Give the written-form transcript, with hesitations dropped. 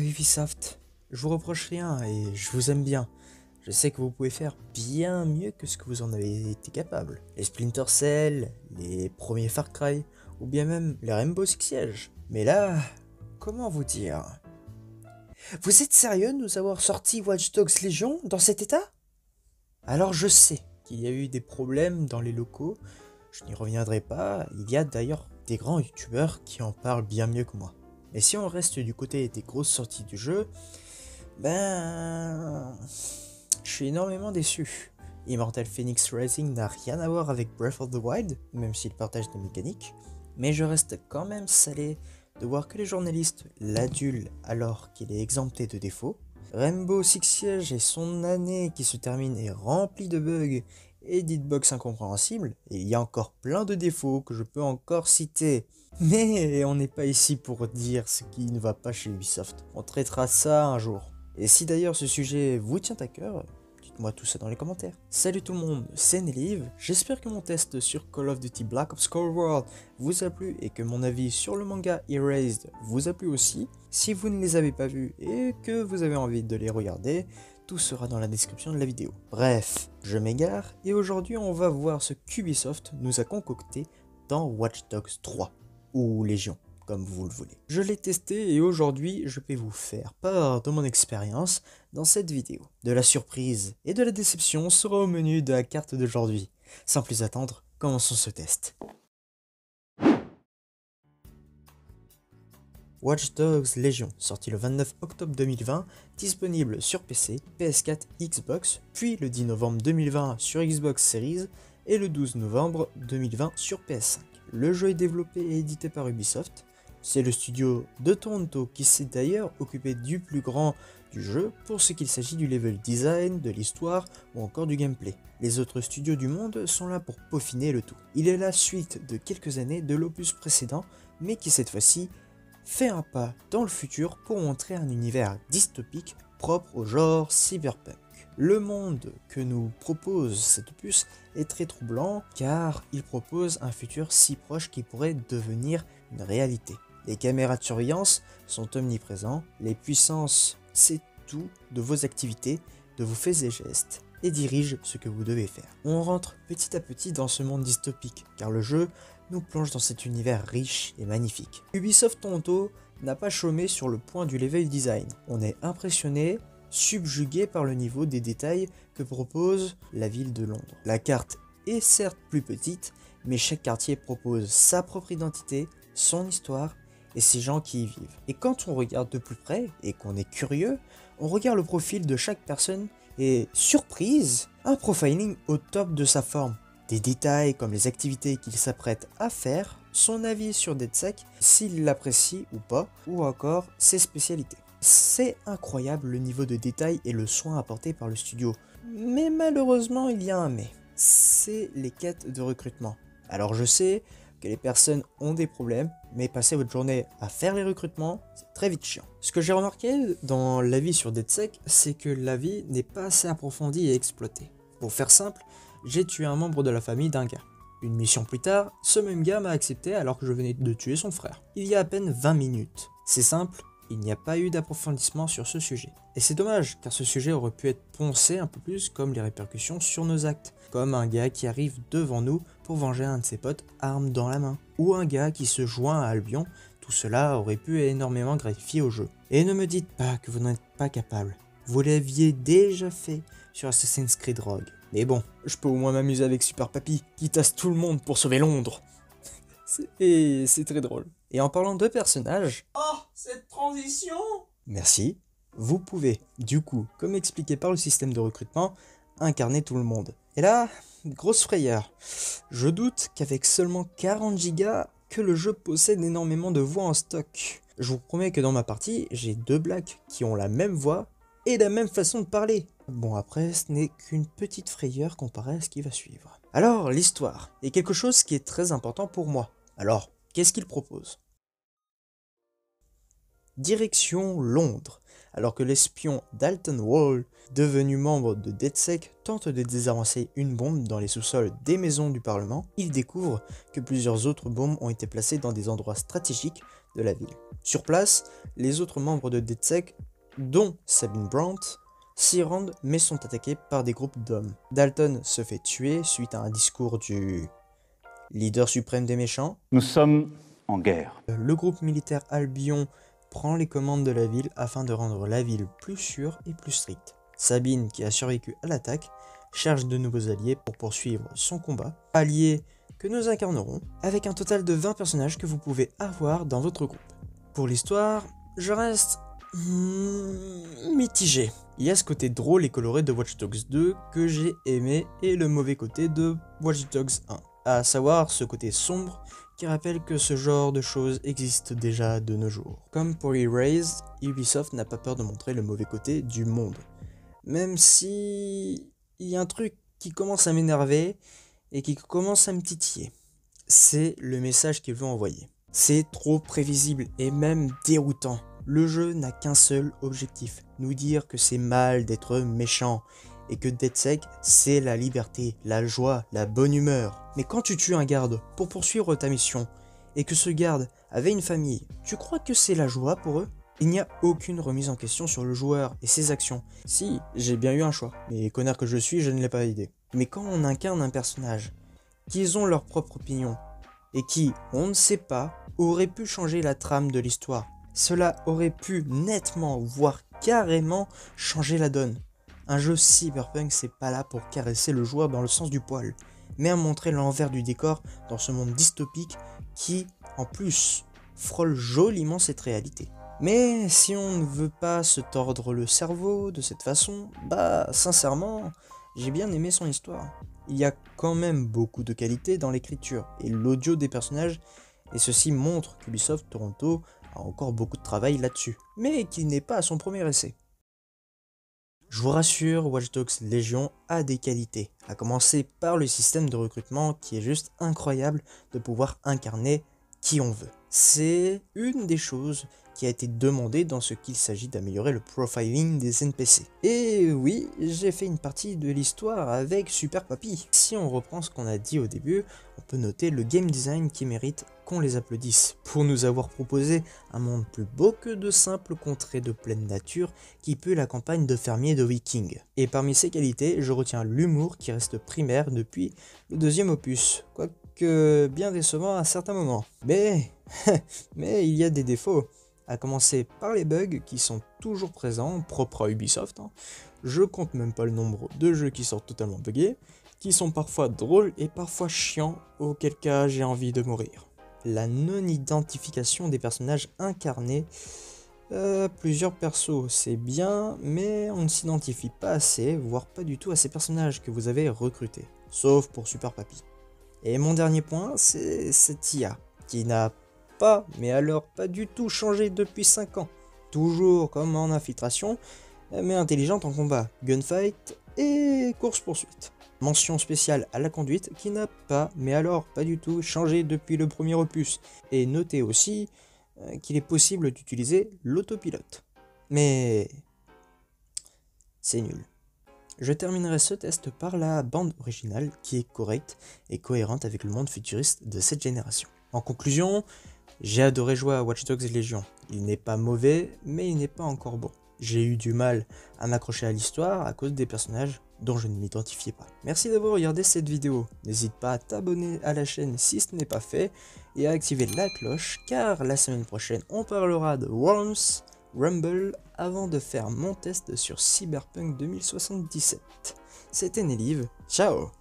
Ubisoft, je vous reproche rien et je vous aime bien. Je sais que vous pouvez faire bien mieux que ce que vous en avez été capable. Les Splinter Cell, les premiers Far Cry, ou bien même les Rainbow Six Siege. Mais là, comment vous dire? Vous êtes sérieux de nous avoir sorti Watch Dogs Legion dans cet état? Alors je sais qu'il y a eu des problèmes dans les locaux, je n'y reviendrai pas, il y a d'ailleurs des grands youtubeurs qui en parlent bien mieux que moi. Mais si on reste du côté des grosses sorties du jeu, je suis énormément déçu. Immortal Phoenix Rising n'a rien à voir avec Breath of the Wild, même s'il partage des mécaniques, mais je reste quand même salé de voir que les journalistes l'adulent alors qu'il est exempté de défauts. Rainbow Six Siege et son année qui se termine est remplie de bugs et d'hitbox incompréhensibles, et il y a encore plein de défauts que je peux encore citer. Mais on n'est pas ici pour dire ce qui ne va pas chez Ubisoft, on traitera ça un jour. Et si d'ailleurs ce sujet vous tient à cœur, dites-moi tout ça dans les commentaires. Salut tout le monde, c'est Nelive, j'espère que mon test sur Call of Duty Black Ops Cold War vous a plu et que mon avis sur le manga Erased vous a plu aussi. Si vous ne les avez pas vus et que vous avez envie de les regarder, tout sera dans la description de la vidéo. Bref, je m'égare et aujourd'hui on va voir ce qu'Ubisoft nous a concocté dans Watch Dogs 3, ou Légion, comme vous le voulez. Je l'ai testé et aujourd'hui je vais vous faire part de mon expérience dans cette vidéo. De la surprise et de la déception sera au menu de la carte d'aujourd'hui. Sans plus attendre, commençons ce test. Watch Dogs Legion, sorti le 29 octobre 2020, disponible sur PC, PS4, Xbox, puis le 10 novembre 2020 sur Xbox Series et le 12 novembre 2020 sur PS5. Le jeu est développé et édité par Ubisoft. C'est le studio de Toronto qui s'est d'ailleurs occupé du plus grand du jeu pour ce qu'il s'agit du level design, de l'histoire ou encore du gameplay. Les autres studios du monde sont là pour peaufiner le tout. Il est la suite de quelques années de l'opus précédent, mais qui cette fois-ci fait un pas dans le futur pour montrer un univers dystopique propre au genre cyberpunk. Le monde que nous propose cet opus est très troublant car il propose un futur si proche qu'il pourrait devenir une réalité. Les caméras de surveillance sont omniprésentes, les puissances c'est tout de vos activités, de vos faits et gestes et dirigent ce que vous devez faire. On rentre petit à petit dans ce monde dystopique car le jeu nous plonge dans cet univers riche et magnifique. Ubisoft Toronto n'a pas chômé sur le point du level design. On est impressionné, subjugué par le niveau des détails que propose la ville de Londres. La carte est certes plus petite, mais chaque quartier propose sa propre identité, son histoire et ses gens qui y vivent. Et quand on regarde de plus près et qu'on est curieux, on regarde le profil de chaque personne et, surprise, un profiling au top de sa forme. Des détails comme les activités qu'il s'apprête à faire, son avis sur DedSec, s'il l'apprécie ou pas, ou encore ses spécialités. C'est incroyable le niveau de détail et le soin apporté par le studio. Mais malheureusement il y a un mais. C'est les quêtes de recrutement. Alors je sais que les personnes ont des problèmes, mais passer votre journée à faire les recrutements, c'est très vite chiant. Ce que j'ai remarqué dans l'avis sur DedSec, c'est que l'avis n'est pas assez approfondi et exploité. Pour faire simple, j'ai tué un membre de la famille d'un gars. Une mission plus tard, ce même gars m'a accepté alors que je venais de tuer son frère. Il y a à peine 20 minutes. C'est simple, il n'y a pas eu d'approfondissement sur ce sujet. Et c'est dommage, car ce sujet aurait pu être poncé un peu plus comme les répercussions sur nos actes. Comme un gars qui arrive devant nous pour venger un de ses potes arme dans la main. Ou un gars qui se joint à Albion, tout cela aurait pu énormément gratifier au jeu. Et ne me dites pas que vous n'êtes pas capable. Vous l'aviez déjà fait sur Assassin's Creed Rogue. Mais bon, je peux au moins m'amuser avec Super Papy, qui tasse tout le monde pour sauver Londres. Et c'est très drôle. Et en parlant de personnages... Oh, cette transition! Merci. Vous pouvez, du coup, comme expliqué par le système de recrutement, incarner tout le monde. Et là, grosse frayeur. Je doute qu'avec seulement 40 Go, que le jeu possède énormément de voix en stock. Je vous promets que dans ma partie, j'ai 2 blacks qui ont la même voix et la même façon de parler. Bon après, ce n'est qu'une petite frayeur comparée à ce qui va suivre. Alors, l'histoire est quelque chose qui est très important pour moi. Alors, qu'est-ce qu'il propose? Direction Londres, alors que l'espion Dalton Wall, devenu membre de DedSec, tente de désamorcer une bombe dans les sous-sols des maisons du Parlement, il découvre que plusieurs autres bombes ont été placées dans des endroits stratégiques de la ville. Sur place, les autres membres de DedSec, dont Sabine Brandt, s'y rendent mais sont attaqués par des groupes d'hommes. Dalton se fait tuer suite à un discours du leader suprême des méchants. Nous sommes en guerre. Le groupe militaire Albion prend les commandes de la ville afin de rendre la ville plus sûre et plus stricte. Sabine, qui a survécu à l'attaque, cherche de nouveaux alliés pour poursuivre son combat. Alliés que nous incarnerons, avec un total de 20 personnages que vous pouvez avoir dans votre groupe. Pour l'histoire, je reste mitigé. Il y a ce côté drôle et coloré de Watch Dogs 2 que j'ai aimé et le mauvais côté de Watch Dogs 1. À savoir ce côté sombre qui rappelle que ce genre de choses existe déjà de nos jours. Comme pour Erased, Ubisoft n'a pas peur de montrer le mauvais côté du monde. Même si il y a un truc qui commence à m'énerver et qui commence à me titiller. C'est le message qu'ils veut envoyer. C'est trop prévisible et même déroutant. Le jeu n'a qu'un seul objectif, nous dire que c'est mal d'être méchant et que DedSec, c'est la liberté, la joie, la bonne humeur. Mais quand tu tues un garde pour poursuivre ta mission et que ce garde avait une famille, tu crois que c'est la joie pour eux? Il n'y a aucune remise en question sur le joueur et ses actions. Si, j'ai bien eu un choix, mais connard que je suis, je ne l'ai pas aidé. Mais quand on incarne un personnage, qu'ils ont leur propre opinion, et qui, on ne sait pas, aurait pu changer la trame de l'histoire, cela aurait pu nettement, voire carrément, changer la donne. Un jeu cyberpunk, c'est pas là pour caresser le joueur dans le sens du poil, mais à montrer l'envers du décor dans ce monde dystopique qui, en plus, frôle joliment cette réalité. Mais si on ne veut pas se tordre le cerveau de cette façon, bah sincèrement, j'ai bien aimé son histoire. Il y a quand même beaucoup de qualité dans l'écriture et l'audio des personnages, et ceci montre qu'Ubisoft Toronto a encore beaucoup de travail là-dessus, mais qu'il n'est pas à son premier essai. Je vous rassure, Watch Dogs Legion a des qualités, à commencer par le système de recrutement qui est juste incroyable de pouvoir incarner qui on veut. C'est une des choses qui a été demandée dans ce qu'il s'agit d'améliorer le profiling des NPC. Et oui, j'ai fait une partie de l'histoire avec Super Papy. Si on reprend ce qu'on a dit au début, on peut noter le game design qui mérite qu'on les applaudisse pour nous avoir proposé un monde plus beau que de simples contrées de pleine nature qui puent la campagne de fermiers de vikings. Et parmi ces qualités, je retiens l'humour qui reste primaire depuis le deuxième opus, quoique bien décevant à certains moments. Mais il y a des défauts, à commencer par les bugs qui sont toujours présents, propres à Ubisoft. Je compte même pas le nombre de jeux qui sortent totalement buggés, qui sont parfois drôles et parfois chiants, auquel cas j'ai envie de mourir. La non-identification des personnages incarnés. Plusieurs persos, c'est bien, mais on ne s'identifie pas assez, voire pas du tout à ces personnages que vous avez recrutés, sauf pour Super Papy. Et mon dernier point, c'est cette IA, qui n'a pas, mais alors pas du tout changé depuis 5 ans. Toujours comme en infiltration, mais intelligente en combat, gunfight et course-poursuite. Mention spéciale à la conduite qui n'a pas, mais alors pas du tout changé depuis le premier opus. Et notez aussi qu'il est possible d'utiliser l'autopilote. Mais c'est nul. Je terminerai ce test par la bande originale qui est correcte et cohérente avec le monde futuriste de cette génération. En conclusion, j'ai adoré jouer à Watch Dogs Legion. Il n'est pas mauvais, mais il n'est pas encore bon. J'ai eu du mal à m'accrocher à l'histoire à cause des personnages dont je ne m'identifiais pas. Merci d'avoir regardé cette vidéo. N'hésite pas à t'abonner à la chaîne si ce n'est pas fait et à activer la cloche car la semaine prochaine on parlera de Worms, Rumble avant de faire mon test sur Cyberpunk 2077. C'était Nelive, ciao!